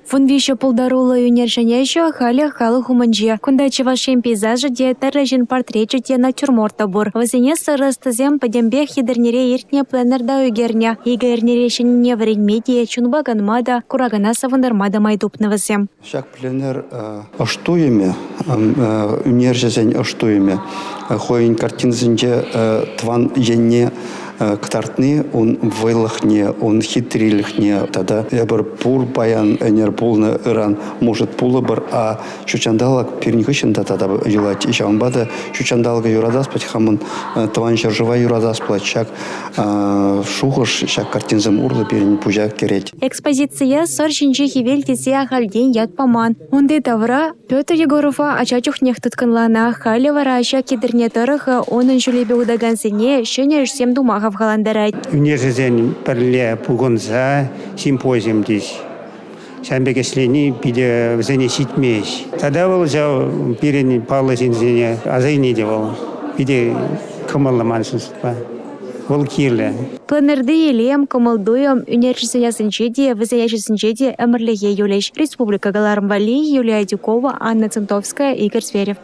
Фунвище полдарула юнержанещо халя халы хуманже. Кунда чевашем пейзажы де тарражин портречу де натюрморта бур. Вазине сырыстызем падембе хидернере иртне пленерда угерня. Ига ирнере шенне вредмедия чунбаганмада курагана савандармада майдупнывазем. Шак пленер аштуеме, юнержазен аштуеме. Хоин картинзенде тван енне ктартны, он вылахне, он хитрилихне. Тогда я бар пур баян, энер пулны иран, может пулы бар, а чучандалак пернихыщен тогда юлать. Ища он бада чучандалга юрадас плать, хамон тван жива юрадас плать, шак шухош, шак картинзем урлы перен пужа кереть. Экспозиция сорчинчи хивельтеся хальден яд паман. Унды тавра Петр Егорова ачачухнех тутканлана хали вараща кидерне тарыха онын жулебе удагансене шенер сем думахов халандарать. Юнержазен перле пугонза симпозиум здесь. Шамбекеслени биде взанесить меч. Тогда был взял перед палазинзене, а зайни девал. Биде камалла мансынсыпа. Волкирле. Планерды елем, комалдуем, юнержизене сынчеде, вызаящий сынчеде, эмерлеге юлеш. Республика Галармвали, Юлия Дюкова, Анна Центовская, Игорь Зверев.